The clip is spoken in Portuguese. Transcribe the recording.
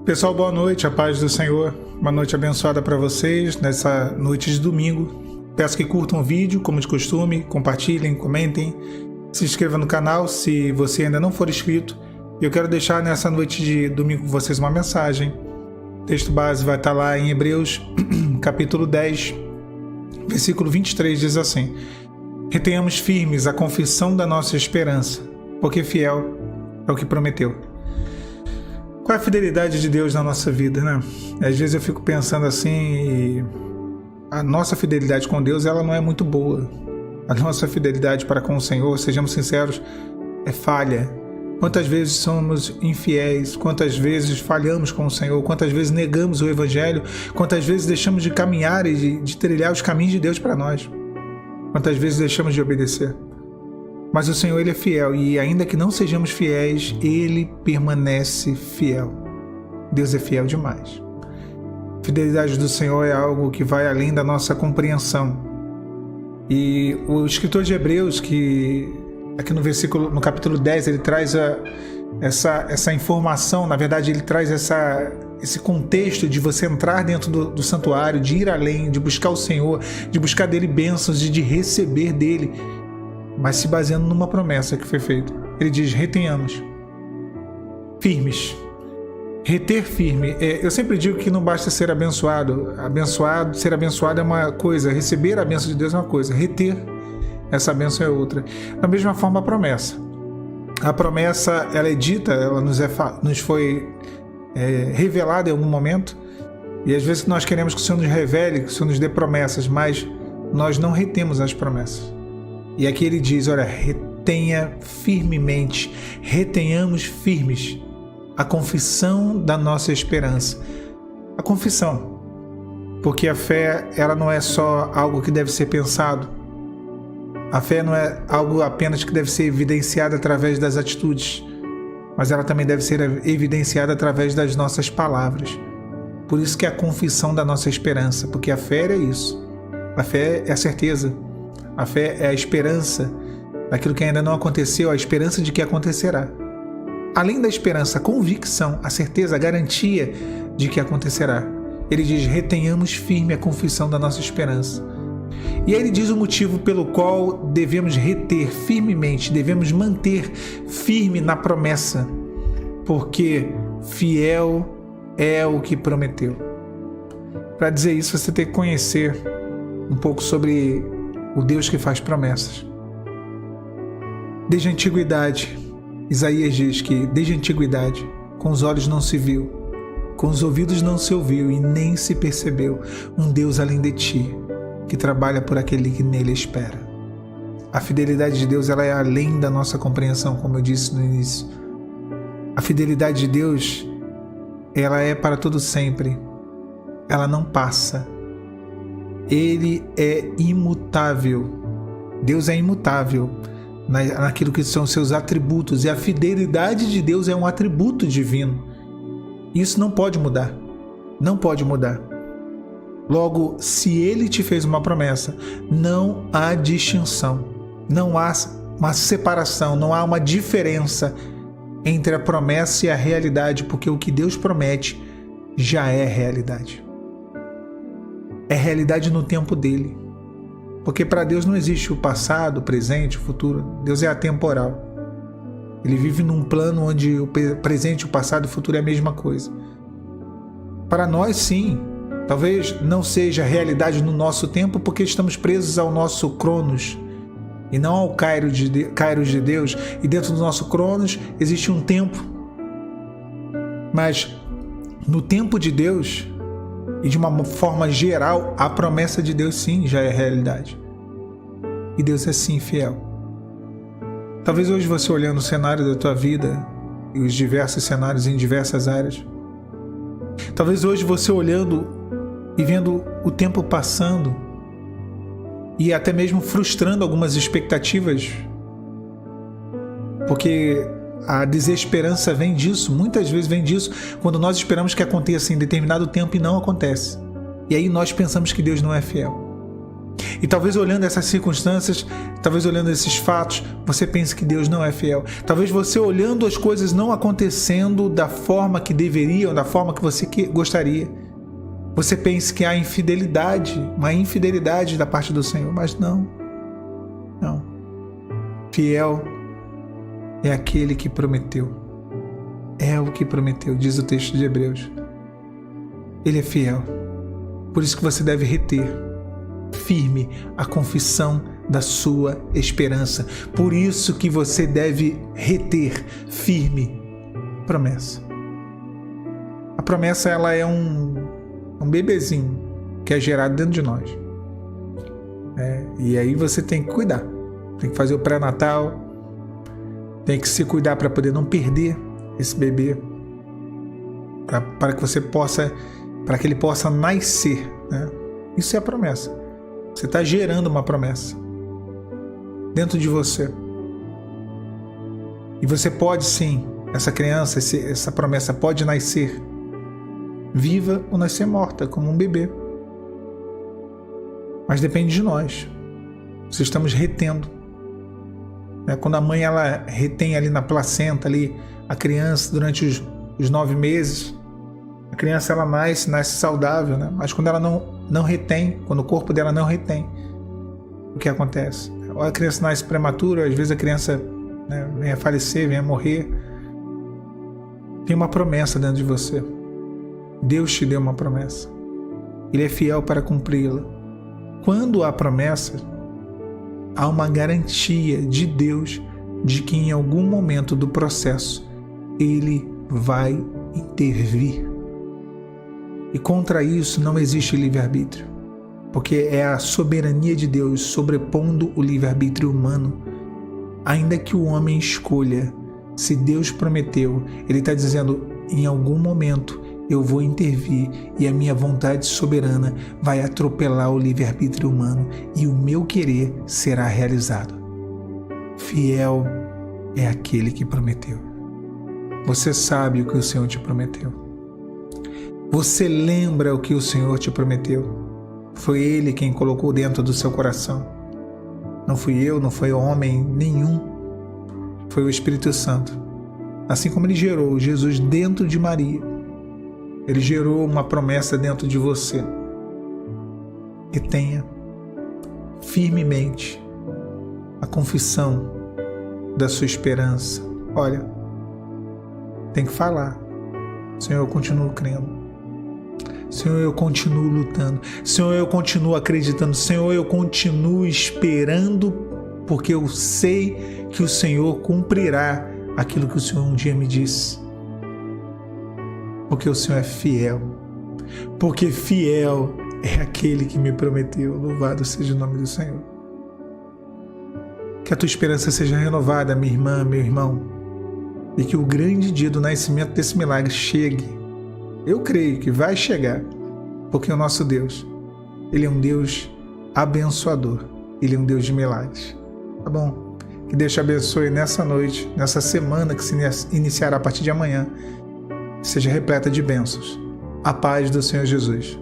Pessoal, boa noite, a paz do Senhor, uma noite abençoada para vocês nessa noite de domingo. Peço que curtam o vídeo, como de costume, compartilhem, comentem, se inscrevam no canal se você ainda não for inscrito. Eu quero deixar nessa noite de domingo com vocês uma mensagem. O texto base vai estar lá em Hebreus, capítulo 10, versículo 23, diz assim: retenhamos firmes a confissão da nossa esperança, porque fiel é o que prometeu. Qual é a fidelidade de Deus na nossa vida, né? Às vezes eu fico pensando assim, a nossa fidelidade com Deus, ela não é muito boa. A nossa fidelidade para com o Senhor, sejamos sinceros, é falha. Quantas vezes somos infiéis, quantas vezes falhamos com o Senhor, quantas vezes negamos o Evangelho, quantas vezes deixamos de caminhar e de trilhar os caminhos de Deus para nós, quantas vezes deixamos de obedecer. Mas o Senhor, Ele é fiel, e ainda que não sejamos fiéis, Ele permanece fiel. Deus é fiel demais. A fidelidade do Senhor é algo que vai além da nossa compreensão. E o escritor de Hebreus, que aqui no capítulo 10, ele traz essa informação, na verdade ele traz esse contexto de você entrar dentro do santuário, de ir além, de buscar o Senhor, de buscar dele bênçãos e de receber dele, mas se baseando numa promessa que foi feita. Ele diz: retenhamos firmes. Reter firme. Eu sempre digo que não basta ser abençoado. Ser abençoado é uma coisa, receber a bênção de Deus é uma coisa, reter essa bênção é outra. Da mesma forma, a promessa. A promessa, ela é dita, ela nos foi revelada em algum momento, e às vezes nós queremos que o Senhor nos revele, que o Senhor nos dê promessas, mas nós não retemos as promessas. E aqui ele diz: olha, retenha firmemente, retenhamos firmes a confissão da nossa esperança. A confissão, porque a fé, ela não é só algo que deve ser pensado. A fé não é algo apenas que deve ser evidenciado através das atitudes, mas ela também deve ser evidenciada através das nossas palavras. Por isso que é a confissão da nossa esperança, porque a fé é isso. A fé é a certeza. A fé é a esperança daquilo que ainda não aconteceu, a esperança de que acontecerá. Além da esperança, a convicção, a certeza, a garantia de que acontecerá. Ele diz: retenhamos firme a confissão da nossa esperança. E aí ele diz o motivo pelo qual devemos reter firmemente, devemos manter firme na promessa, porque fiel é o que prometeu. Para dizer isso, você tem que conhecer um pouco sobre o Deus que faz promessas. Desde a antiguidade, Isaías diz que desde a antiguidade, com os olhos não se viu, com os ouvidos não se ouviu e nem se percebeu um Deus além de ti, que trabalha por aquele que nele espera. A fidelidade de Deus, ela é além da nossa compreensão, como eu disse no início. A fidelidade de Deus, ela é para todo sempre. Ela não passa. Ele é imutável. Deus é imutável naquilo que são seus atributos, e a fidelidade de Deus é um atributo divino. Isso não pode mudar. Não pode mudar. Logo, se Ele te fez uma promessa, não há distinção, não há uma separação, não há uma diferença entre a promessa e a realidade, porque o que Deus promete já é realidade. É realidade no tempo dele. Porque para Deus não existe o passado, o presente, o futuro. Deus é atemporal. Ele vive num plano onde o presente, o passado e o futuro é a mesma coisa. Para nós, sim. Talvez não seja realidade no nosso tempo, porque estamos presos ao nosso Cronos e não ao Kairos de Deus. E dentro do nosso Cronos existe um tempo. Mas no tempo de Deus, e de uma forma geral, a promessa de Deus sim já é realidade. E Deus é sim fiel. Talvez hoje você olhando o cenário da tua vida e os diversos cenários em diversas áreas, talvez hoje você olhando e vendo o tempo passando e até mesmo frustrando algumas expectativas, porque a desesperança vem disso, muitas vezes vem disso, quando nós esperamos que aconteça em determinado tempo e não acontece. E aí nós pensamos que Deus não é fiel. E talvez olhando essas circunstâncias, talvez olhando esses fatos, você pense que Deus não é fiel. Talvez você olhando as coisas não acontecendo da forma que deveriam, da forma que você gostaria, você pense que há infidelidade, uma infidelidade da parte do Senhor. Mas não. Fiel é aquele que prometeu. É o que prometeu, diz o texto de Hebreus. Ele é fiel. Por isso que você deve reter firme a confissão da sua esperança. Por isso que você deve reter firme a promessa. A promessa, ela é um bebezinho que é gerado dentro de nós. E aí você tem que cuidar. Tem que fazer o pré-natal. Tem que se cuidar para poder não perder esse bebê. Para que ele possa nascer, né? Isso é a promessa. Você está gerando uma promessa dentro de você. E você pode sim, essa criança, essa promessa pode nascer viva ou nascer morta, como um bebê. Mas depende de nós. Se estamos retendo. Quando a mãe ela retém ali na placenta ali, a criança durante os 9 meses, a criança ela nasce saudável, né? Mas quando ela não retém, quando o corpo dela não retém, o que acontece? Ou a criança nasce prematura, às vezes a criança, né, vem a falecer, vem a morrer. Tem uma promessa dentro de você. Deus te deu uma promessa. Ele é fiel para cumpri-la. Quando há promessa, há uma garantia de Deus de que em algum momento do processo Ele vai intervir. E contra isso não existe livre-arbítrio, porque é a soberania de Deus sobrepondo o livre-arbítrio humano. Ainda que o homem escolha, se Deus prometeu, Ele está dizendo, em algum momento eu vou intervir e a minha vontade soberana vai atropelar o livre-arbítrio humano e o meu querer será realizado. Fiel é aquele que prometeu. Você sabe o que o Senhor te prometeu. Você lembra o que o Senhor te prometeu. Foi Ele quem colocou dentro do seu coração. Não fui eu, não foi homem nenhum. Foi o Espírito Santo. Assim como Ele gerou Jesus dentro de Maria, Ele gerou uma promessa dentro de você. E tenha firmemente a confissão da sua esperança. Olha, tem que falar. Senhor, eu continuo crendo. Senhor, eu continuo lutando. Senhor, eu continuo acreditando. Senhor, eu continuo esperando, porque eu sei que o Senhor cumprirá aquilo que o Senhor um dia me disse. Porque o Senhor é fiel. Porque fiel é aquele que me prometeu. Louvado seja o nome do Senhor. Que a tua esperança seja renovada, minha irmã, meu irmão. E que o grande dia do nascimento desse milagre chegue. Eu creio que vai chegar, porque o nosso Deus, Ele é um Deus abençoador, Ele é um Deus de milagres. Tá bom? Que Deus te abençoe nessa noite, nessa semana que se iniciará a partir de amanhã, seja repleta de bênçãos. A paz do Senhor Jesus.